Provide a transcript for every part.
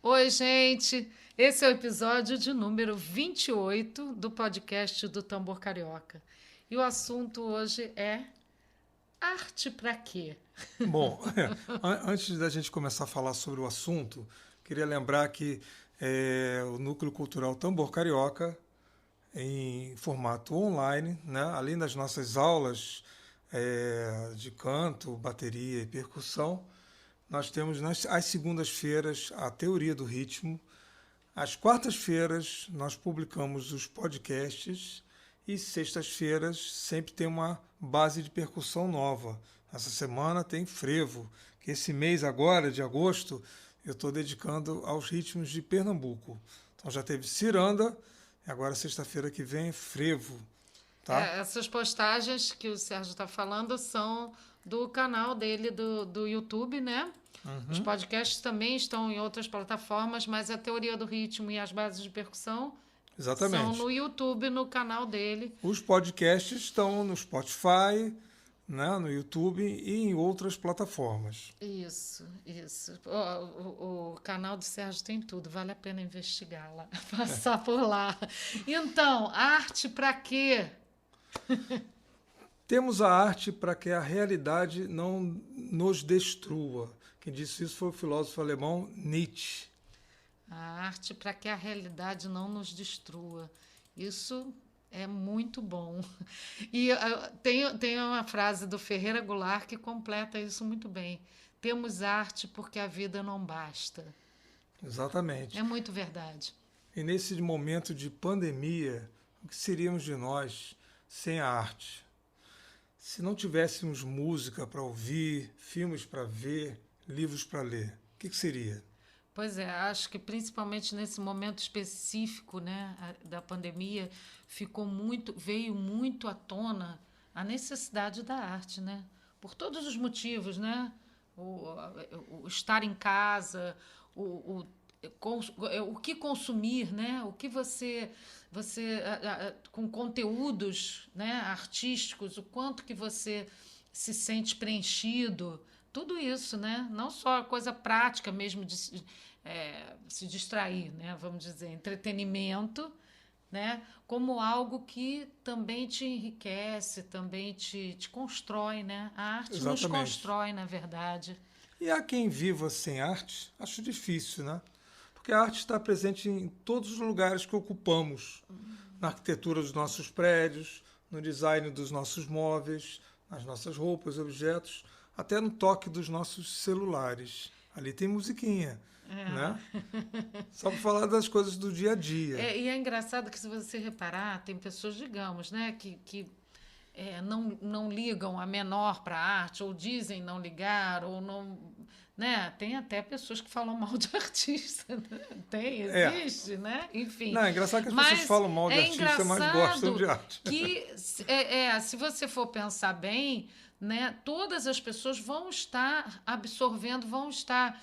Oi, gente! Esse é o episódio de número 28 do podcast do Tambor Carioca. E o assunto hoje é arte pra quê? Bom, antes da gente começar a falar sobre o assunto, queria lembrar que o Núcleo Cultural Tambor Carioca, em formato online, né, além das nossas aulas de canto, bateria e percussão, nós temos às segundas-feiras a teoria do ritmo. Às quartas-feiras nós publicamos os podcasts e sextas-feiras sempre tem uma base de percussão nova. Essa semana tem frevo, que esse mês agora, de agosto, eu estou dedicando aos ritmos de Pernambuco. Então já teve ciranda, e agora sexta-feira que vem frevo. Tá? Essas postagens que o Sérgio está falando são do canal dele do YouTube, né? Os podcasts também estão em outras plataformas, mas a teoria do ritmo e as bases de percussão são Exatamente. no YouTube, no canal dele. Os podcasts estão no Spotify, né, no YouTube e em outras plataformas. Isso. O canal do Sérgio tem tudo, vale a pena investigar lá, passar por lá. Então, arte para quê? Temos a arte para que a realidade não nos destrua. Quem disse isso foi o filósofo alemão Nietzsche. A arte para que a realidade não nos destrua. Isso é muito bom. E tem uma frase do Ferreira Goulart que completa isso muito bem. Temos arte porque a vida não basta. Exatamente. É muito verdade. E nesse momento de pandemia, o que seríamos de nós sem a arte? Se não tivéssemos música para ouvir, filmes para ver, livros para ler, o que seria? Pois é, acho que principalmente nesse momento específico, né, da pandemia, veio muito à tona a necessidade da arte, né? Por todos os motivos, né? O estar em casa, o que consumir, né? O que com conteúdos, né, artísticos, o quanto que você se sente preenchido, tudo isso, né? Não só a coisa prática mesmo de se distrair, né? Vamos dizer, entretenimento, né? Como algo que também te enriquece, também te constrói, né? A arte nos Exatamente. constrói, na verdade. E há quem viva sem arte? Acho difícil, né? Porque a arte está presente em todos os lugares que ocupamos. Na arquitetura dos nossos prédios, no design dos nossos móveis, nas nossas roupas, objetos, até no toque dos nossos celulares. Ali tem musiquinha, né? Só para falar das coisas do dia a dia. E é engraçado que, se você reparar, tem pessoas, digamos, né, que não ligam a menor para a arte, ou dizem não ligar, ou não. Né? Tem até pessoas que falam mal de artista. Né? Existe, né? Enfim. Não, é engraçado que as pessoas falam mal de artista, mas gostam de arte. Que, se você for pensar bem, né, todas as pessoas vão estar absorvendo, vão estar.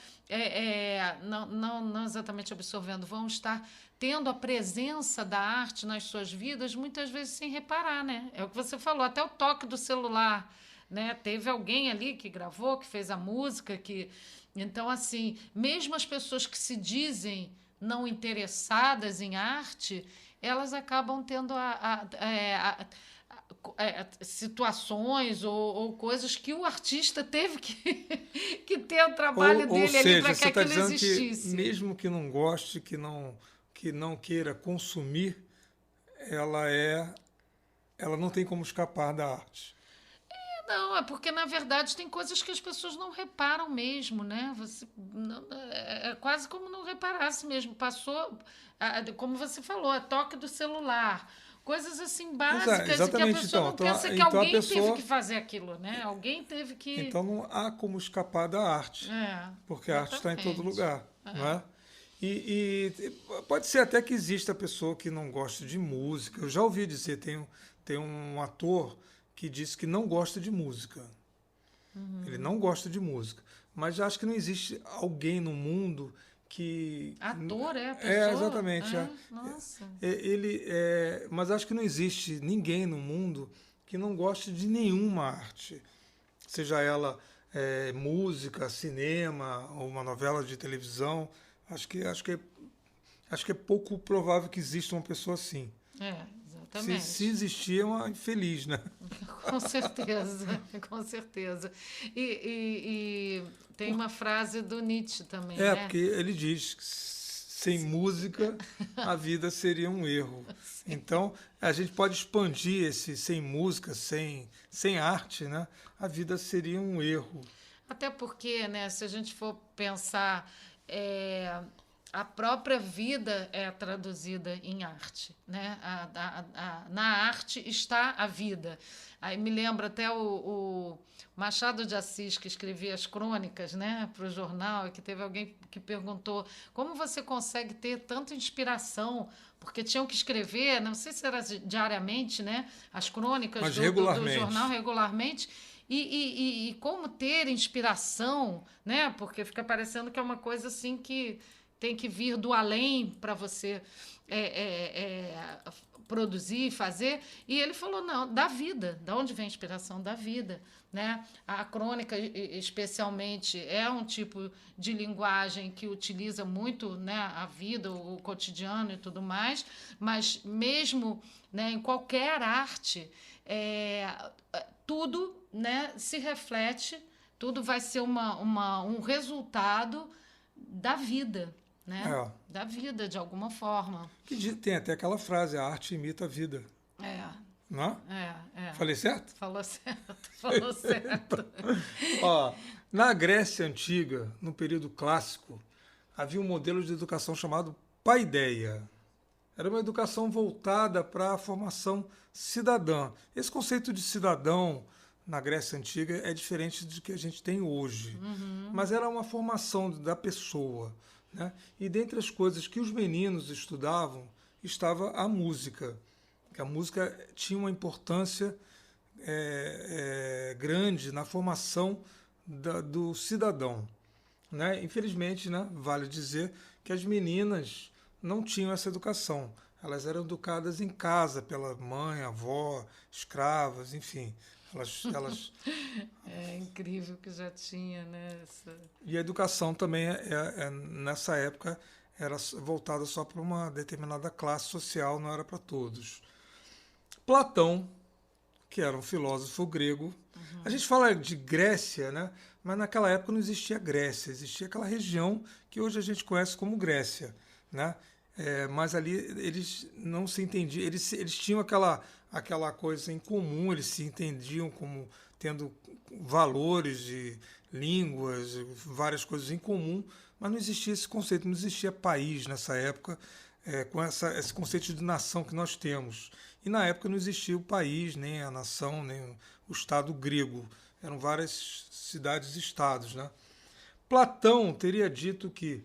Não exatamente absorvendo, vão estar tendo a presença da arte nas suas vidas, muitas vezes sem reparar, né? É o que você falou, até o toque do celular. Né? Teve alguém ali que gravou, que fez a música, então, assim, mesmo as pessoas que se dizem não interessadas em arte, elas acabam tendo situações ou coisas que o artista teve que ter o trabalho dele ali para que aquilo existisse. Que mesmo que não goste, que não queira consumir, ela não tem como escapar da arte. Não, é porque, na verdade, tem coisas que as pessoas não reparam mesmo, né? É quase como não reparasse mesmo. Passou, como você falou, a toque do celular. Coisas assim básicas e que a pessoa não pensa que alguém teve que fazer aquilo, né? Alguém teve que... Então não há como escapar da arte, porque a arte está em todo lugar, não é? E pode ser até que exista pessoa que não goste de música. Eu já ouvi dizer, tem um ator que disse que não gosta de música. Ele não gosta de música. Mas acho que não existe alguém no mundo que... Ator, a pessoa? Exatamente. Nossa. Mas acho que não existe ninguém no mundo que não goste de nenhuma arte. Seja ela música, cinema, ou uma novela de televisão. Acho que é pouco provável que exista uma pessoa assim. Exatamente. Se existir, é uma infeliz, né? Com certeza, com certeza. E tem uma frase do Nietzsche também, né? Porque ele diz que sem música a vida seria um erro. Sim. Então, a gente pode expandir esse sem música, sem arte, né? A vida seria um erro. Até porque, né, se a gente for pensar, a própria vida é traduzida em arte, né? Na arte está a vida. Aí me lembra até o Machado de Assis, que escrevia as crônicas, né, para o jornal, e que teve alguém que perguntou como você consegue ter tanta inspiração, porque tinham que escrever, não sei se era diariamente, né, as crônicas do jornal regularmente. E como ter inspiração, né? Porque fica parecendo que é uma coisa assim que tem que vir do além para você produzir, fazer. E ele falou, não, da vida. Da onde vem a inspiração? Da vida. Né? A crônica, especialmente, é um tipo de linguagem que utiliza muito, né, a vida, o cotidiano e tudo mais, mas mesmo, né, em qualquer arte, tudo, né, se reflete, tudo vai ser um resultado da vida, né? Da vida, de alguma forma. Tem até aquela frase, a arte imita a vida. Não? Falei certo? Falou certo. Ó, na Grécia Antiga, no período clássico, havia um modelo de educação chamado paideia. Era uma educação voltada para a formação cidadã. Esse conceito de cidadão na Grécia Antiga é diferente do que a gente tem hoje. Mas era uma formação da pessoa, né? E dentre as coisas que os meninos estudavam, estava a música. Que a música tinha uma importância grande na formação do cidadão. Né? Infelizmente, né, vale dizer que as meninas não tinham essa educação. Elas eram educadas em casa pela mãe, avó, escravas, enfim. Elas... É incrível que já tinha, né? E a educação também, nessa época, era voltada só para uma determinada classe social, não era para todos. Platão, que era um filósofo grego. A gente fala de Grécia, né? Mas naquela época não existia Grécia, existia aquela região que hoje a gente conhece como Grécia, né? Mas ali eles não se entendiam, eles tinham aquela coisa em comum, eles se entendiam como tendo valores de línguas, várias coisas em comum, mas não existia esse conceito, não existia país nessa época com esse conceito de nação que nós temos. E na época não existia o país, nem a nação, nem o Estado grego. Eram várias cidades-estados, né? Platão teria dito que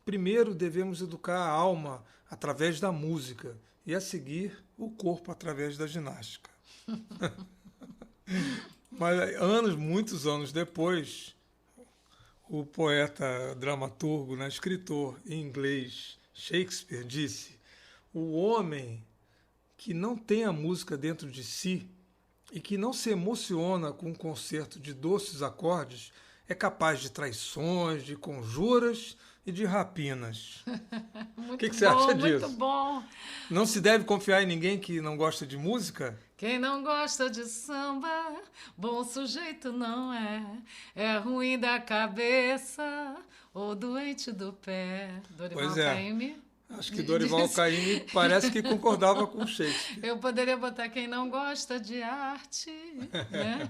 primeiro devemos educar a alma através da música e a seguir o corpo através da ginástica. Mas muitos anos depois, o poeta, dramaturgo, né, escritor em inglês Shakespeare disse: o homem que não tem a música dentro de si e que não se emociona com um concerto de doces acordes é capaz de traições, de conjuras e de rapinas. O que você acha disso? Muito bom. Não se deve confiar em ninguém que não gosta de música? Quem não gosta de samba, bom sujeito não é. É ruim da cabeça ou doente do pé. Dorival Caymmi. Acho que Dorival Caymmi parece que concordava com Shakespeare. Eu poderia botar quem não gosta de arte, né?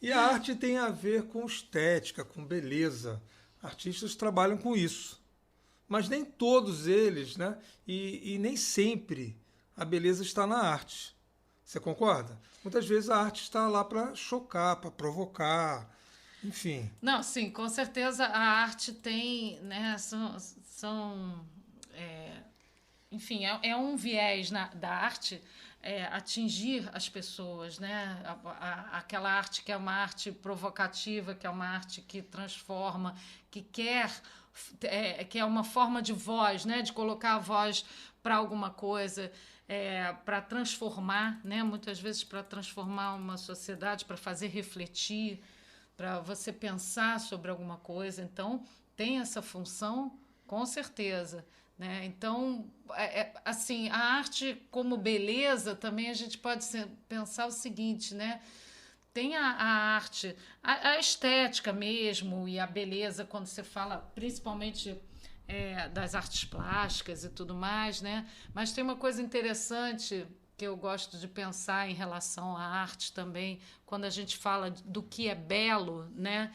E a arte tem a ver com estética, com beleza. Artistas trabalham com isso. Mas nem todos eles, né? E nem sempre a beleza está na arte. Você concorda? Muitas vezes a arte está lá para chocar, para provocar, enfim. Não, sim, com certeza a arte tem, né? Enfim, é um viés da arte atingir as pessoas, né? Aquela arte que é uma arte provocativa, que é uma arte que transforma, que é uma forma de voz, né? De colocar a voz para alguma coisa, para transformar, né? Muitas vezes para transformar uma sociedade, para fazer refletir, para você pensar sobre alguma coisa. Então, tem essa função, com certeza, né? Então, assim, a arte como beleza também a gente pode pensar o seguinte, né? Tem a arte, a estética mesmo e a beleza, quando você fala principalmente das artes plásticas e tudo mais, né? Mas tem uma coisa interessante que eu gosto de pensar em relação à arte também, quando a gente fala do que é belo, né?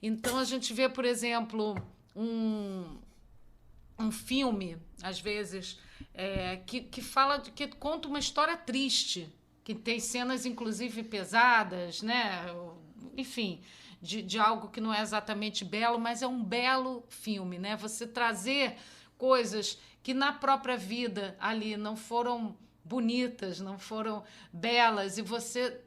Então a gente vê, por exemplo, um filme, às vezes, que conta uma história triste, que tem cenas, inclusive, pesadas, né? Enfim, de algo que não é exatamente belo, mas é um belo filme, né? Você trazer coisas que na própria vida ali não foram bonitas, não foram belas, e você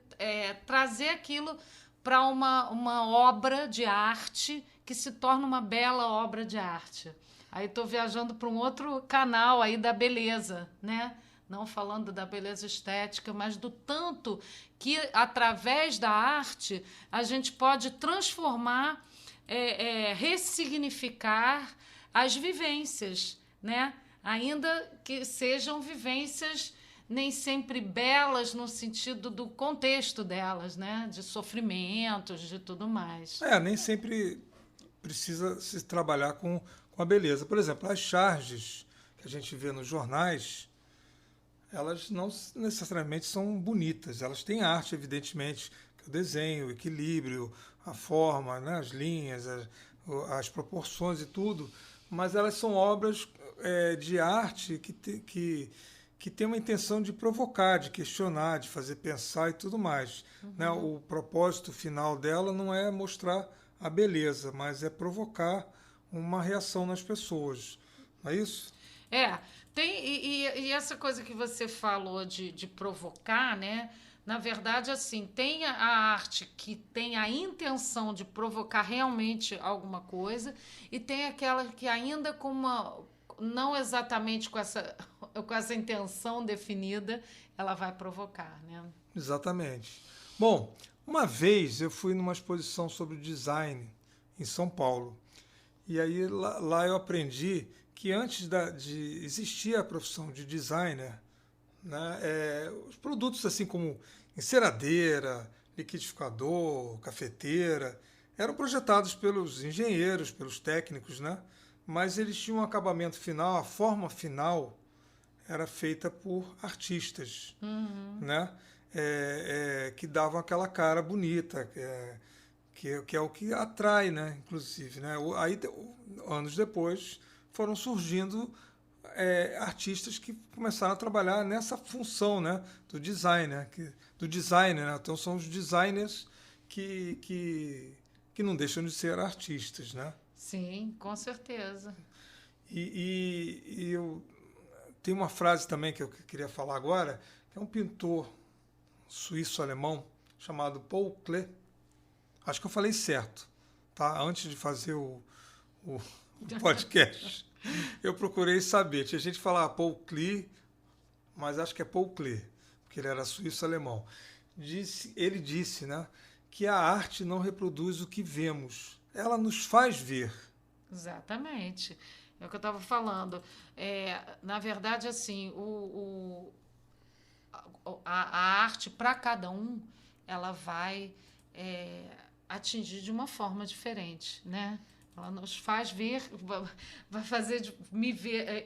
trazer aquilo para uma obra de arte que se torna uma bela obra de arte. Aí estou viajando para um outro canal aí da beleza, né? Não falando da beleza estética, mas do tanto que, através da arte, a gente pode transformar, ressignificar as vivências, né? Ainda que sejam vivências nem sempre belas no sentido do contexto delas, né? De sofrimentos, de tudo mais. Nem sempre precisa se trabalhar com a beleza. Por exemplo, as charges que a gente vê nos jornais, elas não necessariamente são bonitas. Elas têm arte, evidentemente, que é o desenho, o equilíbrio, a forma, né? As linhas, as proporções e tudo, mas elas são obras de arte que tem uma intenção de provocar, de questionar, de fazer pensar e tudo mais. Uhum. Né? O propósito final dela não é mostrar a beleza, mas é provocar uma reação nas pessoas. Não é isso? E essa coisa que você falou de provocar, né? Na verdade, assim, tem a arte que tem a intenção de provocar realmente alguma coisa e tem aquela que ainda com não exatamente com essa intenção definida, ela vai provocar, né? Exatamente. Bom, uma vez eu fui numa exposição sobre design em São Paulo. E aí lá eu aprendi que antes de existir a profissão de designer, né, os produtos assim como enceradeira, liquidificador, cafeteira, eram projetados pelos engenheiros, pelos técnicos, né? Mas eles tinham um acabamento final, a forma final era feita por artistas, né? Que davam aquela cara bonita, que é o que atrai, né? Inclusive, né? Aí, anos depois, foram surgindo artistas que começaram a trabalhar nessa função, né? Do designer, né? Então são os designers que não deixam de ser artistas, né? Sim, com certeza. E eu tenho uma frase também que eu queria falar agora, que é um pintor suíço-alemão chamado Paul Klee. Acho que eu falei certo, tá? Antes de fazer o podcast, eu procurei saber. Tinha gente que falava Paul Klee, mas acho que é Paul Klee, porque ele era suíço-alemão. Ele disse, né, que a arte não reproduz o que vemos, ela nos faz ver. Exatamente. É o que eu estava falando. Na verdade, assim, a arte, para cada um, ela vai atingir de uma forma diferente, né? Ela nos faz ver, vai fazer me ver,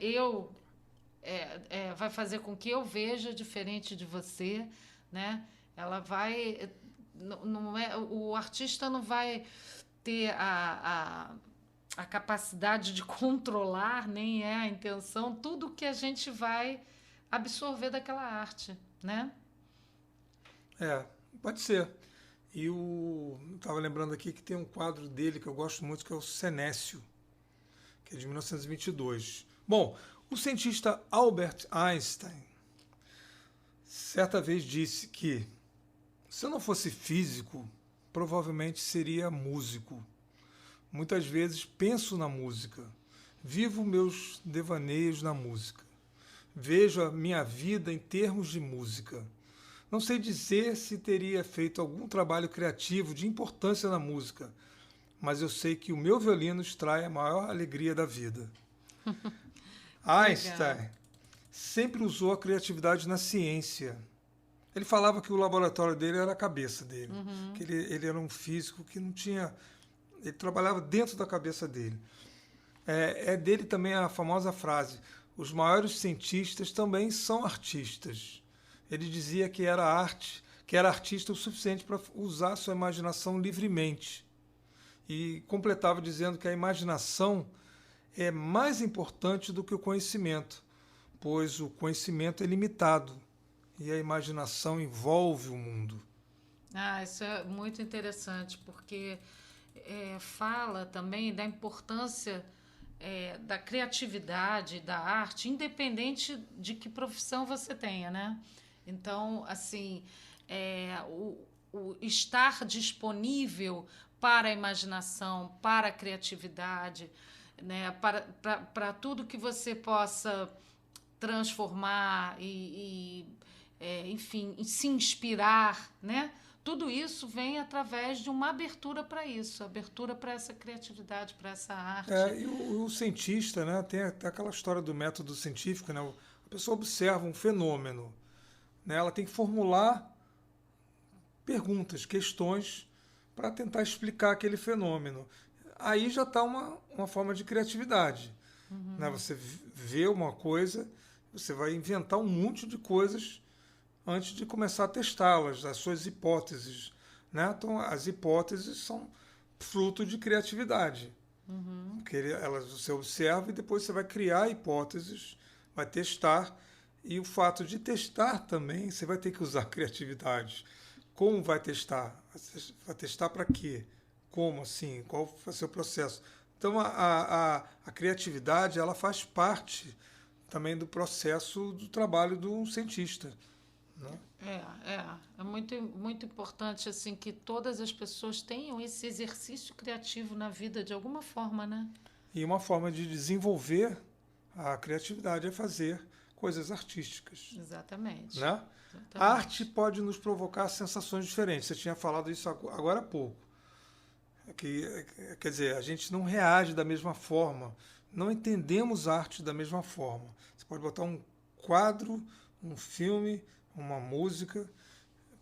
vai fazer com que eu veja diferente de você, né? Ela vai, não é, o artista não vai ter a capacidade de controlar, nem a intenção, tudo que a gente vai absorver daquela arte, né? Pode ser. E eu estava lembrando aqui que tem um quadro dele que eu gosto muito, que é o Senécio, que é de 1922. Bom, o cientista Albert Einstein certa vez disse que se eu não fosse físico, provavelmente seria músico. Muitas vezes penso na música, vivo meus devaneios na música, vejo a minha vida em termos de música. Não sei dizer se teria feito algum trabalho criativo de importância na música, mas eu sei que o meu violino extrai a maior alegria da vida. Einstein sempre usou a criatividade na ciência. Ele falava que o laboratório dele era a cabeça dele, que ele era um físico que não tinha... Ele trabalhava dentro da cabeça dele. É dele também a famosa frase: os maiores cientistas também são artistas. Ele dizia que era artista o suficiente para usar sua imaginação livremente. E completava dizendo que a imaginação é mais importante do que o conhecimento, pois o conhecimento é limitado e a imaginação envolve o mundo. Isso é muito interessante, porque fala também da importância da criatividade, da arte, independente de que profissão você tenha, né? Então, assim, o estar disponível para a imaginação, para a criatividade, né? Para tudo que você possa transformar enfim, se inspirar, né? Tudo isso vem através de uma abertura para isso, abertura para essa criatividade, para essa arte. E o cientista, né, tem até aquela história do método científico, né? A pessoa observa um fenômeno, né, ela tem que formular perguntas, questões para tentar explicar aquele fenômeno. Aí já está uma forma de criatividade. Né? Você vê uma coisa, você vai inventar um monte de coisas antes de começar a testá-las, as suas hipóteses. Né? Então, as hipóteses são fruto de criatividade. Porque você observa e depois você vai criar hipóteses, vai testar, e o fato de testar também, você vai ter que usar criatividade. Como vai testar? Vai testar para quê? Como assim? Qual vai ser o processo? Então, a criatividade ela faz parte também do processo do trabalho do cientista. Né? É muito, muito importante assim, que todas as pessoas tenham esse exercício criativo na vida de alguma forma, né? E uma forma de desenvolver a criatividade é fazer coisas artísticas. Exatamente. Né? A arte pode nos provocar sensações diferentes. Você tinha falado isso agora há pouco. Quer dizer, a gente não reage da mesma forma, não entendemos a arte da mesma forma. Você pode botar um quadro, um filme, uma música,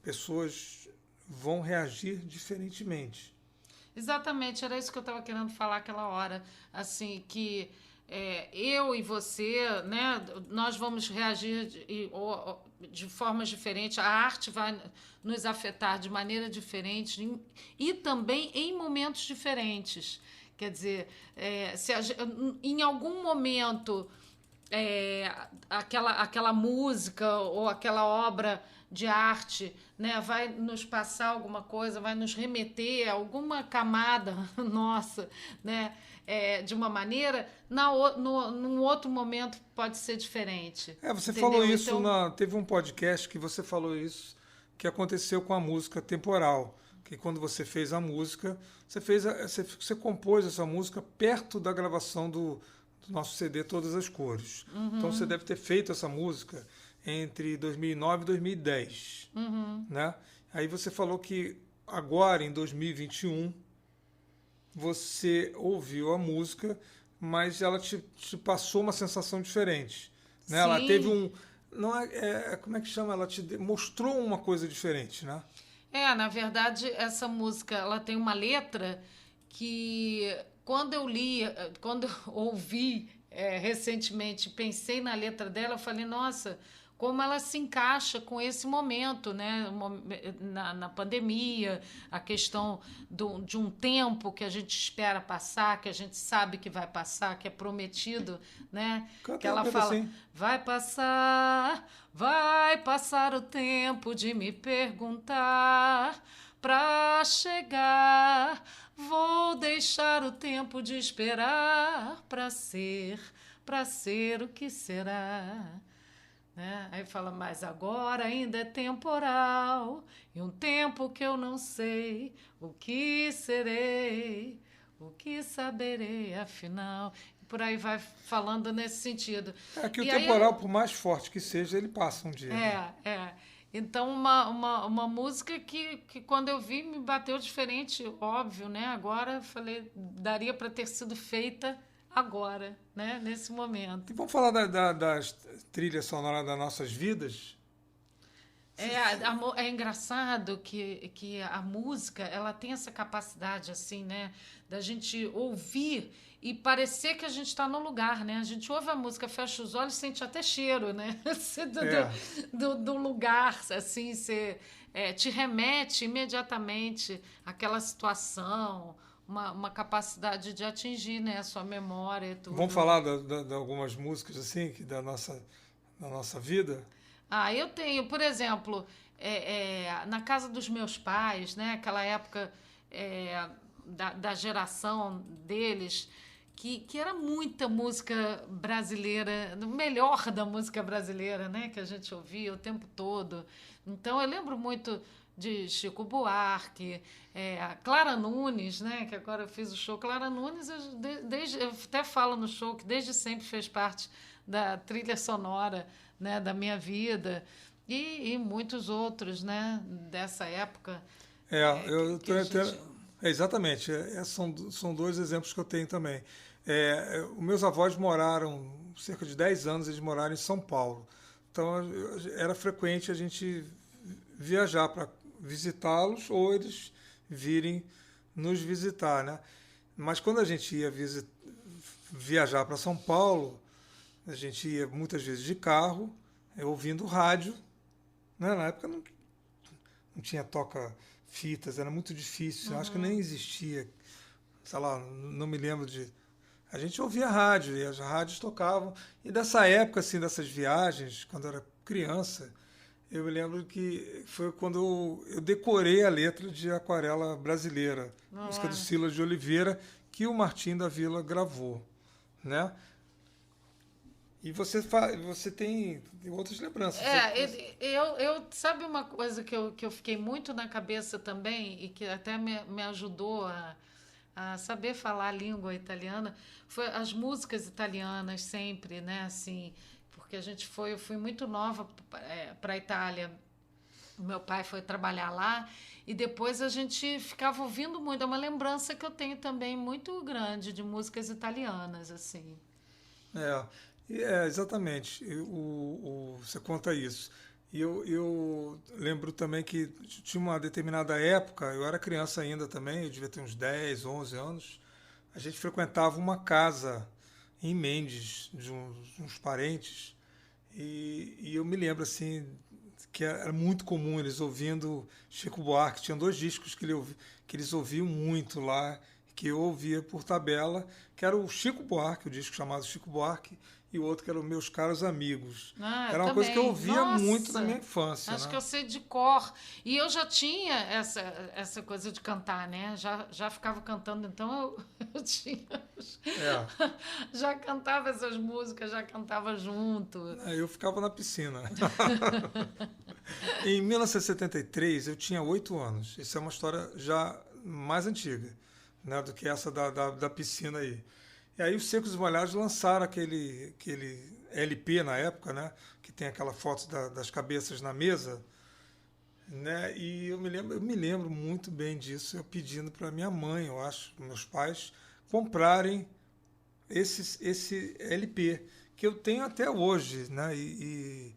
pessoas vão reagir diferentemente. Exatamente, era isso que eu estava querendo falar aquela hora, assim, que eu e você, né, nós vamos reagir de formas diferentes, a arte vai nos afetar de maneira diferente e também em momentos diferentes. Quer dizer, em algum momento aquela música ou aquela obra de arte, né, vai nos passar alguma coisa, vai nos remeter a alguma camada nossa, né, de uma maneira, num outro momento pode ser diferente. Você entendeu? falou isso, então, teve um podcast que você falou isso, que aconteceu com a música temporal, que quando você fez a música, você compôs essa música perto da gravação do nosso CD Todas as Cores. Então você deve ter feito essa música entre 2009 e 2010. Né? Aí você falou que agora, em 2021, você ouviu a música, mas ela te passou uma sensação diferente. Né? Ela teve não como é que chama? Ela te mostrou uma coisa diferente, né? na verdade, essa música ela tem uma letra que quando eu ouvi recentemente, pensei na letra dela, eu falei, nossa, como ela se encaixa com esse momento, né? Na pandemia, a questão de um tempo que a gente espera passar, que a gente sabe que vai passar, que é prometido, né? Que ela fala, assim. vai passar o tempo de me perguntar, pra chegar, vou deixar o tempo de esperar, pra ser o que será. Né? Aí fala, mas agora ainda é temporal, e um tempo que eu não sei o que serei, o que saberei afinal. E por aí vai falando nesse sentido. Que o temporal, por mais forte que seja, ele passa um dia. Né? Então, uma música que quando eu vi me bateu diferente, óbvio, né? Agora falei, daria para ter sido feita agora, né? Nesse momento. E vamos falar das trilhas sonoras das nossas vidas? É engraçado que a música ela tem essa capacidade assim, né, da gente ouvir e parecer que a gente está no lugar, né? A gente ouve a música, fecha os olhos, sente até cheiro, né? Do lugar, assim, te remete imediatamente àquela situação, uma capacidade de atingir, né, a sua memória e tudo. Vamos falar de algumas músicas assim da nossa vida? Eu tenho, por exemplo, na casa dos meus pais, né, aquela época da geração deles, que era muita música brasileira, o melhor da música brasileira, né, que a gente ouvia o tempo todo. Então, eu lembro muito de Chico Buarque, a Clara Nunes, né, que agora eu fiz o show. Clara Nunes, eu até falo no show que desde sempre fez parte da trilha sonora, né, da minha vida e muitos outros, né, dessa época. Exatamente. São dois exemplos que eu tenho também. Os meus avós moraram cerca de 10 anos, eles moraram em São Paulo. Então era frequente a gente viajar para visitá-los ou eles virem nos visitar, né? Mas quando a gente ia viajar para São Paulo, a gente ia muitas vezes de carro, ouvindo rádio, né? Na época não tinha toca-fitas, era muito difícil. Acho que nem existia, sei lá, não me lembro de... A gente ouvia rádio e as rádios tocavam. E dessa época, assim, dessas viagens, quando eu era criança, eu me lembro que foi quando eu decorei a letra de Aquarela Brasileira, música do Silas de Oliveira, que o Martim da Vila gravou, né? E você tem outras lembranças. Sabe uma coisa que eu fiquei muito na cabeça também e que até me ajudou a saber falar a língua italiana, foi as músicas italianas sempre, né? Assim, porque eu fui muito nova para a Itália. Meu pai foi trabalhar lá e depois a gente ficava ouvindo muito. É uma lembrança que eu tenho também muito grande de músicas italianas, assim. Exatamente. Você conta isso. E eu lembro também que tinha uma determinada época, eu era criança ainda também, eu devia ter uns 10, 11 anos, a gente frequentava uma casa em Mendes, de uns parentes, e eu me lembro assim que era muito comum eles ouvindo Chico Buarque. Tinha 2 discos que eles ouviam muito lá, que eu ouvia por tabela, que era o Chico Buarque, o disco chamado Chico Buarque, e o outro que era os Meus Caros Amigos. Era uma coisa que eu ouvia muito na minha infância. Acho que eu sei de cor. E eu já tinha essa coisa de cantar, né? Já ficava cantando, então eu tinha... Já cantava essas músicas, já cantava junto. Eu ficava na piscina. Em 1973, eu tinha 8 anos. Isso é uma história já mais antiga, né, do que essa da piscina aí. E aí os Secos e Molhados lançaram aquele LP na época, né, que tem aquela foto das cabeças na mesa, né, e eu me lembro muito bem disso, eu pedindo para minha mãe, eu acho, meus pais, comprarem esse LP, que eu tenho até hoje, né, e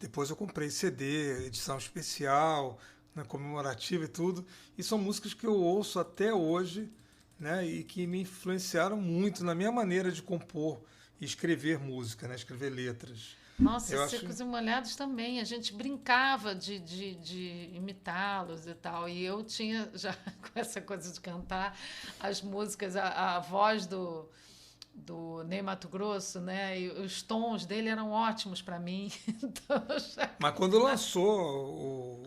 depois eu comprei CD, edição especial, né, comemorativa e tudo, e são músicas que eu ouço até hoje, né, e que me influenciaram muito na minha maneira de compor e escrever música, né, escrever letras. Nossa, Secos e Molhados também. A gente brincava de imitá-los e tal. E eu tinha já com essa coisa de cantar as músicas, a voz do Ney Matogrosso, né? E os tons dele eram ótimos para mim. Então, mas quando lançou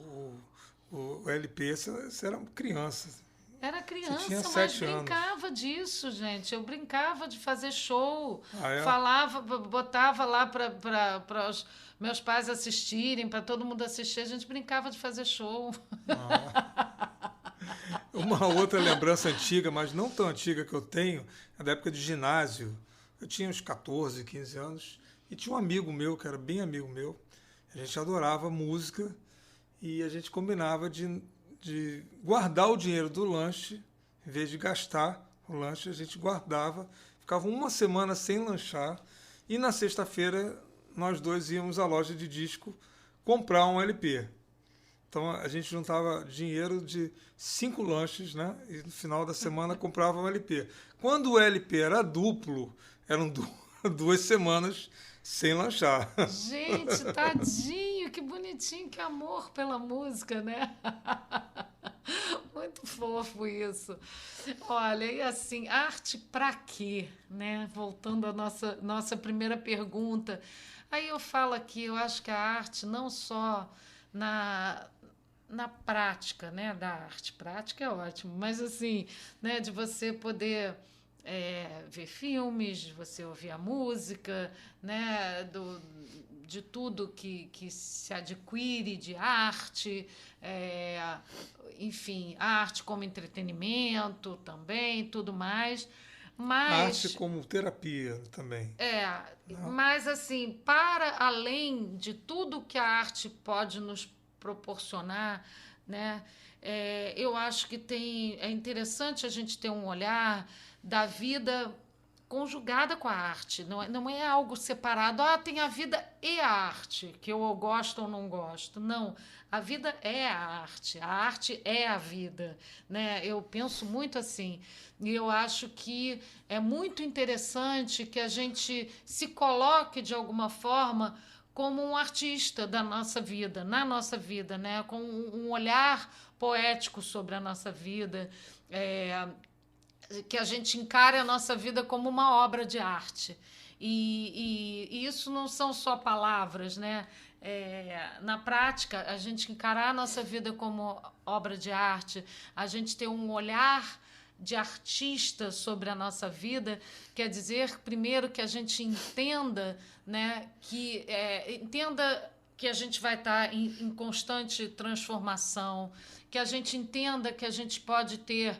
o LP, você era criança. Era criança, mas brincava disso, gente. Eu brincava de fazer show, falava, botava lá para os meus pais assistirem, para todo mundo assistir. A gente brincava de fazer show. Uma outra lembrança antiga, mas não tão antiga que eu tenho, é da época de ginásio. Eu tinha uns 14, 15 anos e tinha um amigo meu, que era bem amigo meu, A gente adorava música e a gente combinava de guardar o dinheiro do lanche, em vez de gastar o lanche, a gente guardava, ficava uma semana sem lanchar e na sexta-feira nós dois íamos à loja de disco comprar um LP. Então a gente juntava dinheiro de 5 lanches, né? E no final da semana comprava um LP. Quando o LP era duplo, eram 2 semanas sem lanchar. Gente, tadinho, que bonitinho, que amor pela música, né? Muito fofo isso. Olha, e assim, arte pra quê, né? Voltando à nossa primeira pergunta. Aí eu falo aqui, eu acho que a arte não só na prática, né, da arte. Prática é ótimo, mas assim, né, de você poder ver filmes, de você ouvir a música, né, de tudo que se adquire de arte, enfim, arte como entretenimento também, tudo mais. A arte Mas como terapia também. mas assim, para além de tudo que a arte pode nos proporcionar, né? Eu acho que é interessante a gente ter um olhar da vida conjugada com a arte, não é algo separado. Tem a vida e a arte, que eu gosto ou não gosto. Não, a vida é a arte é a vida, né? Eu penso muito assim, e eu acho que é muito interessante que a gente se coloque de alguma forma como um artista da nossa vida, na nossa vida, né? Com um olhar poético sobre a nossa vida, que a gente encare a nossa vida como uma obra de arte. E isso não são só palavras, né? Na prática, a gente encarar a nossa vida como obra de arte, a gente ter um olhar de artista sobre a nossa vida, quer dizer, primeiro, que a gente entenda, né, entenda que a gente vai estar em constante transformação, que a gente entenda que a gente pode ter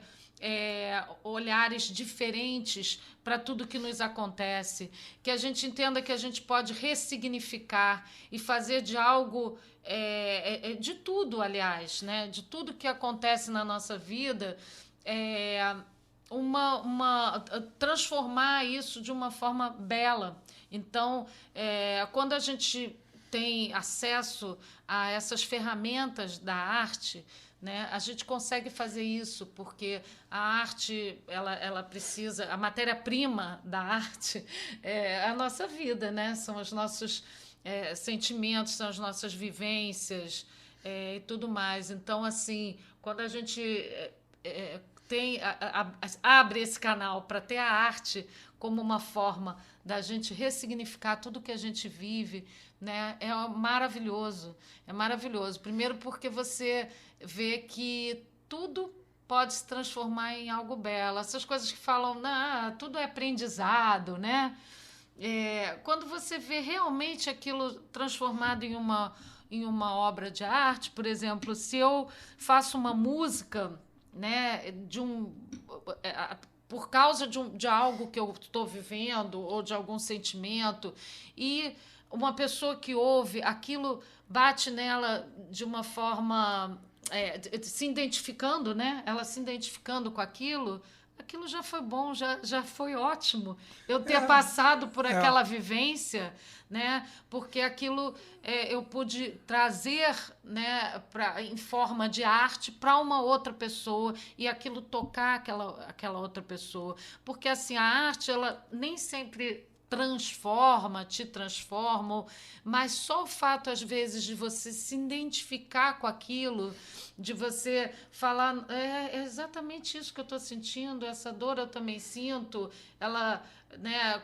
olhares diferentes para tudo que nos acontece, que a gente entenda que a gente pode ressignificar e fazer de algo, de tudo, aliás, né, de tudo que acontece na nossa vida, transformar isso de uma forma bela. Então, quando a gente tem acesso a essas ferramentas da arte, né, a gente consegue fazer isso, porque a arte, ela precisa, a matéria-prima da arte é a nossa vida, né? São os nossos sentimentos, são as nossas vivências e tudo mais. Então, assim, quando a gente abre esse canal para ter a arte como uma forma da gente ressignificar tudo que a gente vive, né? É maravilhoso, é maravilhoso. Primeiro porque você vê que tudo pode se transformar em algo belo. Essas coisas que falam, tudo é aprendizado, né? Quando você vê realmente aquilo transformado em uma obra de arte, por exemplo, se eu faço uma música, né, por causa de algo que eu estou vivendo ou de algum sentimento, e uma pessoa que ouve, aquilo bate nela de uma forma, se identificando, né? Ela se identificando com aquilo já foi bom, já foi ótimo. Eu ter passado por aquela vivência, né? Porque aquilo eu pude trazer, né, em forma de arte para uma outra pessoa e aquilo tocar aquela outra pessoa. Porque assim, a arte, ela nem sempre te transforma, mas só o fato, às vezes, de você se identificar com aquilo, de você falar, é exatamente isso que eu estou sentindo, essa dor eu também sinto, né,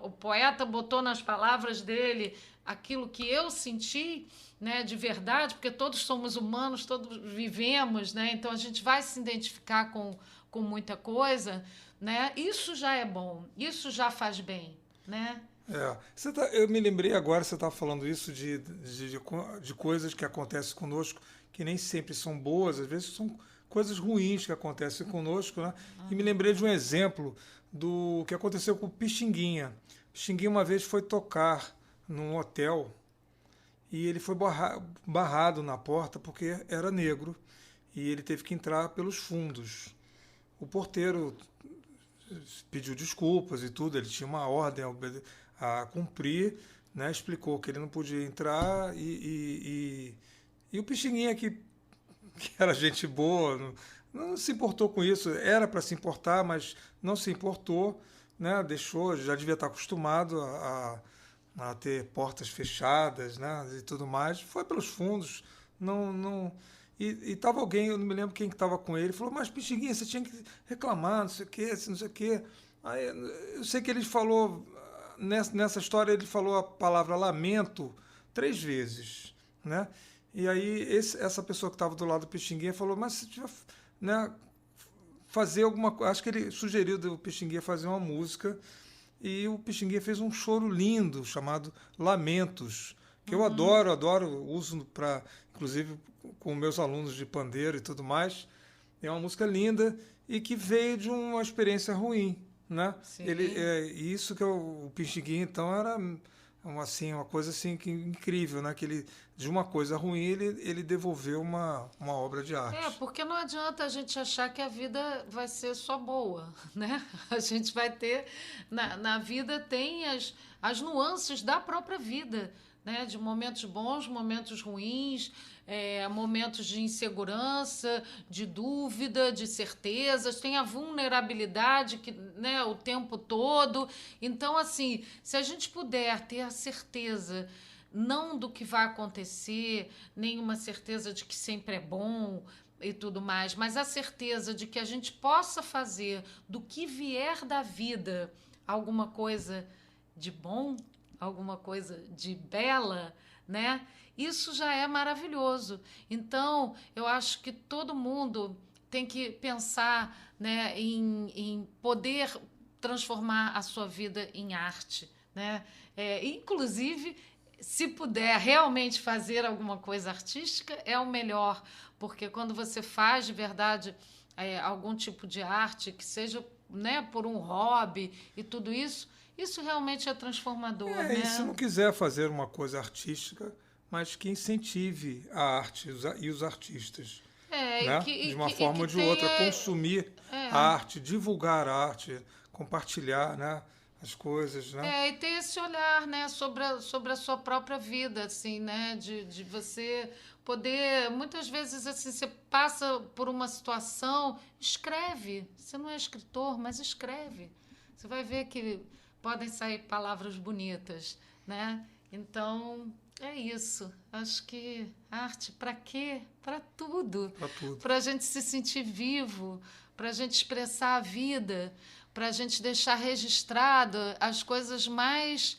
o poeta botou nas palavras dele aquilo que eu senti, né, de verdade, porque todos somos humanos, todos vivemos, né, então a gente vai se identificar com muita coisa, né, isso já é bom, isso já faz bem, né? Eu me lembrei agora, você estava falando isso de coisas que acontecem conosco, que nem sempre são boas, às vezes são coisas ruins que acontecem conosco, né? E me lembrei de um exemplo do que aconteceu com o Pixinguinha. Pixinguinha uma vez foi tocar num hotel e ele foi barrado na porta porque era negro e ele teve que entrar pelos fundos. O porteiro pediu desculpas e tudo, ele tinha uma ordem a cumprir, né? Explicou que ele não podia entrar e o Pixinguinha, que era gente boa, não se importou com isso. Era para se importar, mas não se importou, né? Deixou, já devia estar acostumado a ter portas fechadas, né? E tudo mais. Foi pelos fundos, não. E estava alguém, eu não me lembro quem estava com ele, falou: mas Pixinguinha, você tinha que reclamar, não sei o quê, não sei o quê. Aí, eu sei que ele falou, nessa história, ele falou a palavra lamento 3 vezes, né? E aí essa pessoa que estava do lado do Pixinguinha falou: mas se tiver, né, fazer alguma coisa. Acho que ele sugeriu do Pixinguinha fazer uma música, e o Pixinguinha fez um choro lindo chamado Lamentos, que eu adoro, uso para, inclusive, com meus alunos de pandeiro e tudo mais. É uma música linda e que veio de uma experiência ruim, né? Isso que o Pixinguinha, então, era uma coisa assim, incrível, né? Que ele, de uma coisa ruim, ele devolveu uma obra de arte. Porque não adianta a gente achar que a vida vai ser só boa, né? A gente vai ter... Na vida tem as nuances da própria vida, né? De momentos bons, momentos ruins, momentos de insegurança, de dúvida, de certezas, tem a vulnerabilidade que, né, o tempo todo. Então, assim, se a gente puder ter a certeza não do que vai acontecer, nenhuma certeza de que sempre é bom e tudo mais, mas a certeza de que a gente possa fazer do que vier da vida alguma coisa de bom, alguma coisa de bela, né? Isso já é maravilhoso. Então, eu acho que todo mundo tem que pensar, né, em poder transformar a sua vida em arte, né? Inclusive, se puder realmente fazer alguma coisa artística, é o melhor, porque quando você faz de verdade algum tipo de arte, que seja, né, por um hobby e tudo isso, isso realmente é transformador, né? E se não quiser fazer uma coisa artística, mas que incentive a arte e os artistas, né? De uma forma ou de outra, consumir a arte, divulgar a arte, compartilhar, né, as coisas, né? E ter esse olhar, né, sobre a sua própria vida, assim, né, de você poder, muitas vezes, assim, você passa por uma situação, escreve. Você não é escritor, mas escreve. Você vai ver que podem sair palavras bonitas, né? Então, é isso. Acho que arte, para quê? Para tudo. Para tudo. Para a gente se sentir vivo, para a gente expressar a vida, para a gente deixar registrado as coisas mais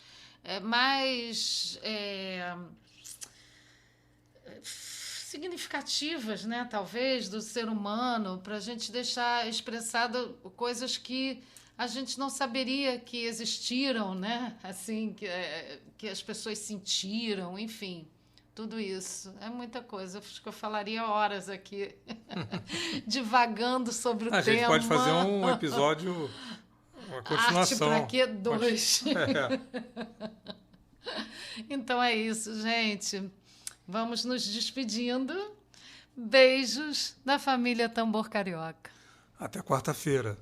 significativas, né? Talvez, do ser humano, para a gente deixar expressado coisas que a gente não saberia que existiram, né? Assim, que as pessoas sentiram, enfim, tudo isso. É muita coisa. Acho que eu falaria horas aqui, divagando sobre o tema. A gente pode fazer um episódio, uma continuação. Arte pra quê? 2. Então é isso, gente. Vamos nos despedindo. Beijos da família Tambor Carioca. Até quarta-feira.